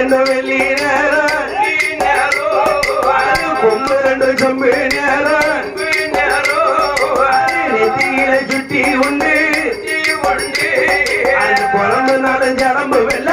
என்ன வெள்ளி நேரம் கொம்பு ரெண்டு சொம்பு நேரம் நெத்தியில சுட்டி உண்டு அது குழம்பு நாடு ஜடம்பு வெள்ள